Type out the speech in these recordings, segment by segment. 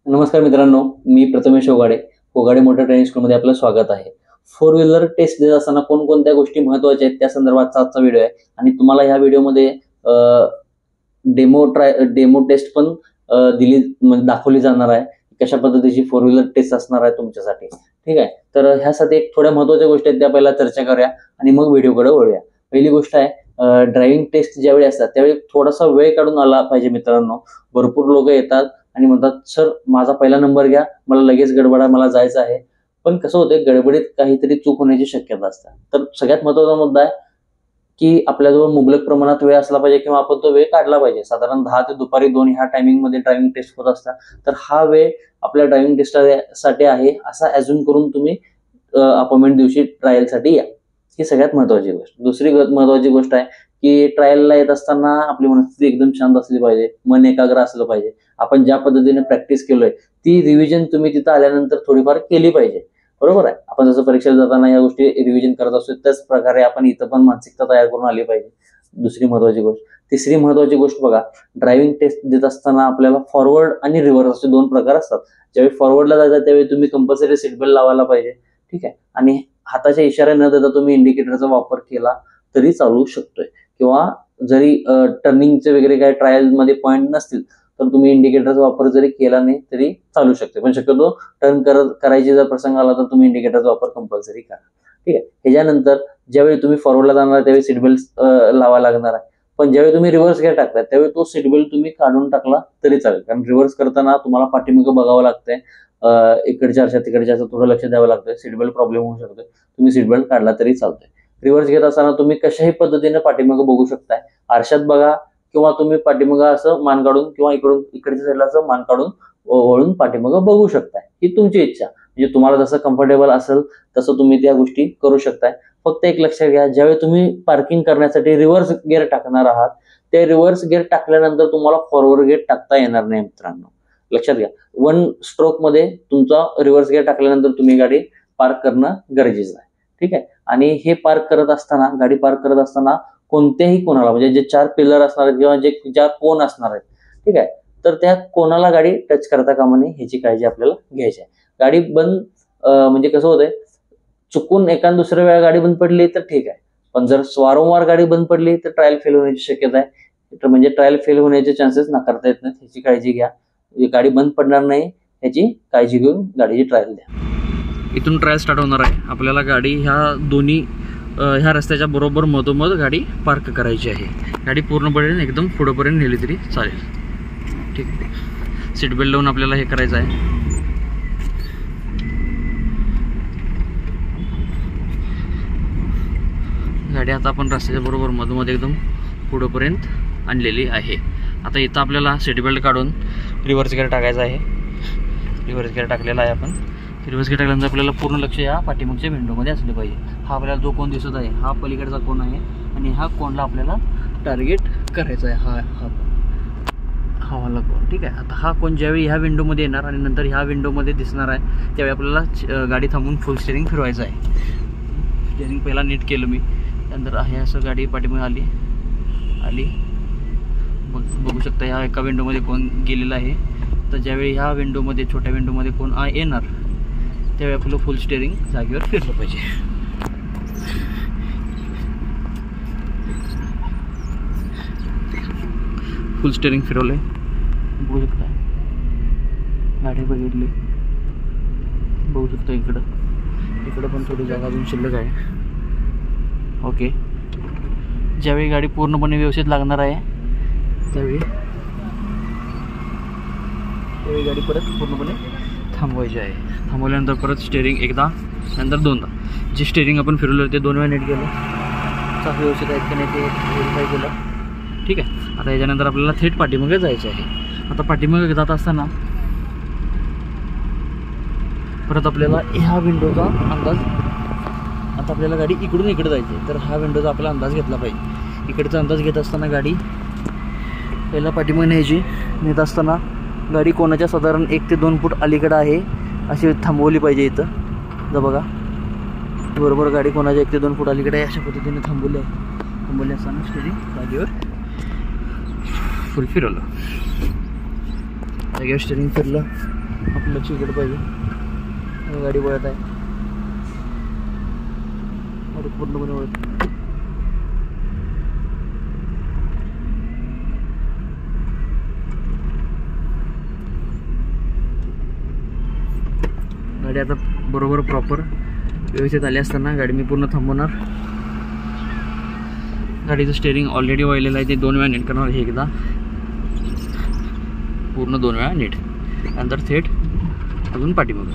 नमस्कार मित्रांनो, मी Prathamesh ओगाडे motor training स्कूलमध्ये आपलं स्वागत आहे. फोर व्हीलर टेस्ट देत असताना कोणकोणत्या गोष्टी महत्त्वाच्या आहेत त्या संदर्भातचा आजचा व्हिडिओ आहे आणि तुम्हाला ह्या व्हिडिओमध्ये डेमो टेस्ट पण म्हणजे दाखवली जाणार आहे. कशा पद्धतीची फोर व्हीलर टेस्ट असणार आहे तुमच्यासाठी. ठीक आहे, तर ह्यासाठी एक थोड्या महत्त्वाच्या गोष्टी आहेत त्या पहिला चर्चा करूया आणि मग व्हिडिओकडे वळूया. पहिली गोष्ट आहे, ड्रायव्हिंग टेस्ट ज्यावेळी असतात त्यावेळी थोडासा वेळ काढून आला पाहिजे मित्रांनो. भरपूर लोक येतात आणि म्हणतात सर माझा पहिला नंबर घ्या, मला लगेच गडबड आहे, मला जायचं आहे. पण कसं होतंय, गडबडीत काहीतरी चूक होण्याची शक्यता असते. तर सगळ्यात महत्त्वाचा मुद्दा आहे की आपल्याजवळ मुबलक प्रमाणात वेळ असला पाहिजे किंवा आपण तो वेळ काढला पाहिजे. साधारण 10 ते दुपारी 2 ह्या टायमिंगमध्ये ड्रायव्हिंग टेस्ट होत असतात. तर हा वेळ आपल्या ड्रायव्हिंग टेस्टसाठी आहे असा ॲझ्युम करून तुम्ही अपॉइंटमेंट दिवशी ट्रायलसाठी या. ही सगळ्यात महत्त्वाची गोष्ट. दुसरी महत्त्वाची गोष्ट आहे की ट्रायलला येत असताना आपली मनस्थिती एकदम शांत असली पाहिजे, मन एकाग्र असलं पाहिजे. आपण ज्या पद्धतीने प्रॅक्टिस केलोय ती रिव्हिजन तुम्ही तिथं आल्यानंतर थोडीफार केली पाहिजे. बरोबर आहे, आपण जसं परीक्षेला जाताना या गोष्टी रिव्हिजन करत असतो त्याच प्रकारे आपण इथं पण मानसिकता तयार करून आली पाहिजे. दुसरी महत्त्वाची गोष्ट. तिसरी महत्त्वाची गोष्ट बघा, ड्रायव्हिंग टेस्ट देत असताना आपल्याला फॉरवर्ड आणि रिव्हर्स असे 2 प्रकार असतात. ज्यावेळी फॉरवर्डला जायचं त्यावेळी तुम्ही कंपल्सरी सीट बेल्ट लावायला पाहिजे. ठीक आहे, आणि हाताच्या इशारे न देता तुम्ही इंडिकेटरचा वापर केला तरी चालू शकतोय, किंवा जरी टर्निंगचे वगैरे काही ट्रायलमध्ये पॉईंट नसतील तर तुम्ही इंडिकेटरचा वापर जरी केला नाही तरी चालू शकते. पण शक्यतो टर्न करायची जर प्रसंग आला तर तुम्ही इंडिकेटरचा वापर कंपल्सरी करा. ठीक आहे, ह्याच्यानंतर ज्यावेळी तुम्ही फॉरवर्डला जाणार त्यावेळी सीट बेल्ट लावा लागणार आहे. पण ज्यावेळी तुम्ही रिव्हर्स गिअर टाकताय त्यावेळी तो सीट बेल्ट तुम्ही काढून टाकला तरी चालेल, कारण रिव्हर्स करताना तुम्हाला पाठीमागं बघावं लागतंय. इकडच्या अर्षा तिकडच्या अर्षा थोडं लक्ष द्यावं लागतंय. सीट बेल्ट प्रॉब्लेम होऊ शकतोय. तुम्ही सीट बेल्ट काढला तरी चालतंय. रिव्हर्स घेत असताना तुम्ही कशाही पद्धतीने पाठीमागं बघू शकताय. आरशात बघा किंवा तुम्ही पाठीमागं असं मान काढून किंवा इकडच्या साईडला असं मान काढून वळून पाठीमागं बघू शकताय. ही तुमची इच्छा, म्हणजे तुम्हाला जसं कम्फर्टेबल असेल तसं तुम्ही त्या गोष्टी करू शकताय. फक्त एक लक्षात घ्या, ज्यावेळी तुम्ही पार्किंग करण्यासाठी रिव्हर्स गिअर टाकणार आहात ते रिव्हर्स गिअर टाकल्यानंतर तुम्हाला फॉरवर्ड गिअर टाकता येणार नाही मित्रांनो. लक्षात घ्या, 1 स्ट्रोक मध्ये तुमचा रिव्हर्स गिअर टाकल्यानंतर तुम्ही गाडी पार्क करणं गरजेचं आहे. ठीक आहे, आणि हे गाडी पार्क करत असताना कोणत्याही कोणाला, म्हणजे जे 4 पिलर असणार आहेत किंवा ज्या कोण असणार आहेत, ठीक आहे, तर त्या कोणाला गाडी टच करता कामा नये ह्याची काळजी आपल्याला घ्यायची आहे. गाडी बंद म्हणजे कसं होतंय, चुकून एखाद दुसऱ्या वेळा गाडी बंद पडली तर ठीक आहे, पण जर वारंवार गाडी बंद पडली तर ट्रायल फेल होण्याची शक्यता आहे. तर म्हणजे ट्रायल फेल होण्याचे चान्सेस नाकारता येत नाहीत, ह्याची काळजी घ्या. गाडी बंद पडणार नाही ह्याची काळजी घेऊन गाडीची ट्रायल द्या. इथून ट्रायल स्टार्ट होणार आहे. आपल्याला गाडी ह्या रस्त्याच्या बरोबर मधोमध गाडी पार्क करायची आहे. गाडी पूर्णपणे एकदम पुढेपर्यंत नेली तरी चालेल. ठीक आहे, सीट बेल्ट लावून आपल्याला हे करायचं आहे. गाडी आता आपण रस्त्याच्या बरोबर मधोमध एकदम पुढेपर्यंत आणलेली आहे. आता इथं आपल्याला सीट बेल्ट काढून रिव्हर्स गिअर टाकायचा आहे. रिव्हर्स गिअर टाकलेला आहे आपण. रिव्हर्स गिअर टाकल्यानंतर आपल्याला पूर्ण लक्ष या पाठीमागच्या विंडोमध्ये असले पाहिजे. हा आपल्याला जो कोण दिसत आहे हा पलीकडचा कोण आहे आणि हा कोणला आपल्याला टार्गेट करायचा आहे. हा वाला कोण. ठीक आहे, आता हा कोण ज्यावेळी ह्या विंडोमध्ये येणार आणि नंतर ह्या विंडोमध्ये दिसणार आहे त्यावेळी आपल्याला गाडी थांबून फुल स्टेअरिंग फिरवायचं आहे. स्टेअरिंग पहिला नीट केलं मी, त्यानंतर आहे असं गाडी पाठीमागे आली बघू शकता. ह्या एका विंडोमध्ये कोण गेलेला आहे. तर ज्यावेळी ह्या विंडोमध्ये छोट्या विंडोमध्ये कोण येणार त्यावेळी आपलं फुल स्टेअरिंग जागेवर फिरलं पाहिजे. फुल स्टेअरिंग फिरवलंय बघू शकता. गाडी बघितली बघू शकता. इकडं पण थोडी जागा अजून शिल्लक आहे. ओके, ज्यावेळी गाडी पूर्णपणे व्यवस्थित लागणार आहे त्यावेळी गाडी परत पूर्णपणे थांबवायची आहे. थांबवल्यानंतर परत स्टेअरिंग एकदा नंतर 2दा. जे स्टेअरिंग आपण फिरवलं ते 2 वेळा नीट केलं, चाक व्यवस्थित आहेत की नाही ते व्हेरीफाय केलं. ठीक आहे, आता याच्यानंतर आपल्याला थेट पाठीमागे जायचं आहे. आता पाठीमागे जात असताना परत आपल्याला ह्या विंडोचा अंदाज, आता आपल्याला गाडी इकडून इकडे जायची आहे तर हा विंडोचा आपला अंदाज घेतला पाहिजे. इकडचा अंदाज घेत असताना गाडी पहिला पाठीमागे न्यायची. नेत असताना गाडी कोणाच्या साधारण 1 ते 2 फूट अलीकडे आहे अशी थांबवली पाहिजे. इथं जर बघा बरोबर गाडी कोणाच्या 1 ते 2 फूट अलीकडे आहे अशा पद्धतीने थांबवली असताना स्टेअरिंग जागेवर फुल फिरवलं. जागेवर स्टेअरिंग फिरलं आपलं लक्ष इकडे पाहिजे. गाडी वळत आहे, गाडी पूर्णपणे वळत. गाडी आता बरोबर प्रॉपर व्यवस्थित आली असताना गाडी मी पूर्ण थांबवणार. गाडीचं स्टेअरिंग ऑलरेडी वळलेलं आहे, ते 2 वेळा नीट करणार. हे एकदा पूर्ण 2 वेळा नीट, नंतर थेट अजून पाठीमागं.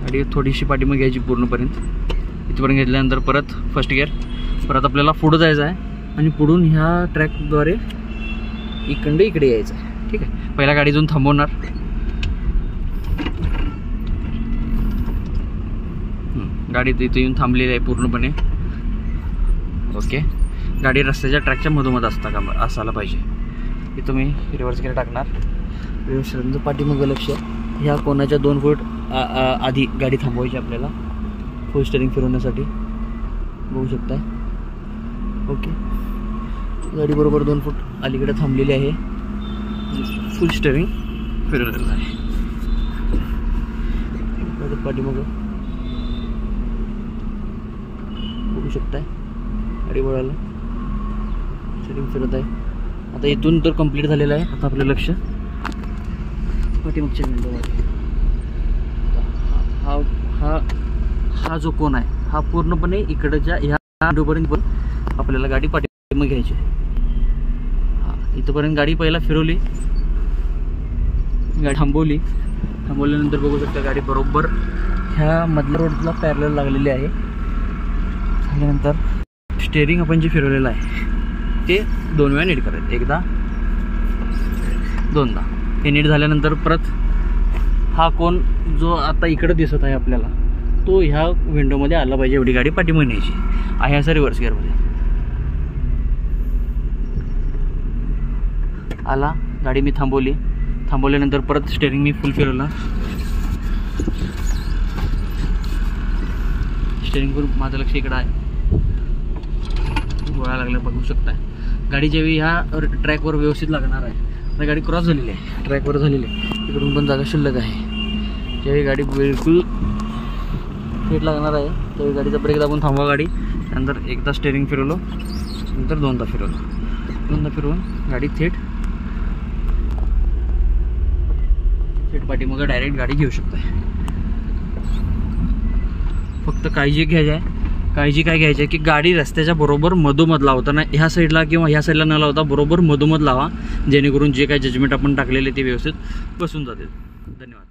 गाडी थोडीशी पाठीमागे घ्यायची पूर्णपर्यंत. इथपर्यंत घेतल्यानंतर परत फर्स्ट गिअर. परत आपल्याला पुढं जायचं आहे आणि पुढून ह्या ट्रॅकद्वारे इकडे यायचं आहे. ठीक आहे, पहिला गाडी जाऊन थांबवणार. गाडी इथे येऊन थांबलेली आहे पूर्णपणे. ओके, गाडी रस्त्याच्या ट्रॅकच्या मधोमध असायला पाहिजे. इथं मी रिव्हर्स गिअर टाकणार. रिव्हर्स पाठीमागं लक्ष. ह्या कोणाच्या 2 फूट आधी गाडी थांबवायची आपल्याला फुल स्टेअरिंग फिरवण्यासाठी. बघू शकता. ओके, गाडी बरोबर 2 फूट अलीकडे थांबलेली आहे. फुल स्टेअरिंग फिरवलेलं आहे. पाठीमागं बघू शकताय, गाडी वळायला स्टेअरिंग फिरत आहे. आता इथून तर कंप्लीट झालेलं आहे. आता आपलं लक्ष पाठीमागच्या विंडोमध्ये. हा जो कोण आहे हा पूर्णपणे इकडच्या ह्या विंडोपर्यंत पण आपल्याला गाडी पाठीमागे घ्यायची. इथंपर्यंत गाडी पहिला फिरवली, गाडी थांबवल्यानंतर बघू शकता गाडी बरोबर ह्या मधल्या रोडला पॅरलल लागलेली आहे. झाल्यानंतर स्टेअरिंग आपण जे फिरवलेलं आहे ते 2 वेळा नीट करायचं. एकदा, दोनदा. हे नीट झाल्यानंतर परत हा कोण जो आता इकडे दिसत आहे आपल्याला तो ह्या विंडोमध्ये आला पाहिजे. एवढी गाडी पाठीमागे न्यायची आहे असं रिव्हर्स गिअरमध्ये. आला, गाडी मी थांबवल्यानंतर परत स्टेअरिंग मी फुल फिरवला. स्टेअरिंगवर माझं लक्ष इकडं आहे. वळायला लागलं बघू शकताय. गाडी ज्यावेळी ह्या ट्रॅकवर व्यवस्थित लागणार आहे. आता गाडी क्रॉस झालेली आहे, ट्रॅकवर झालेली आहे. तिकडून पण जागा शिल्लक आहे. ज्यावेळी गाडी बिलकुल थेट लागणार आहे त्यावेळी गाडीचा ब्रेक दाबून थांबवा गाडी. नंतर एकदा स्टेअरिंग फिरवलं, नंतर 2दा फिरवून गाडी थेट पाठीमागं डायरेक्ट गाडी घेऊ शकताय. फक्त काळजी काय घ्यायची आहे की गाडी रस्त्याच्या बरोबर मधोमध लावताना ह्या साईडला किंवा ह्या साईडला न लावता बरोबर मधोमध लावा, जेणेकरून जे काही जजमेंट आपण टाकलेले ते व्यवस्थित बसून जातील. धन्यवाद.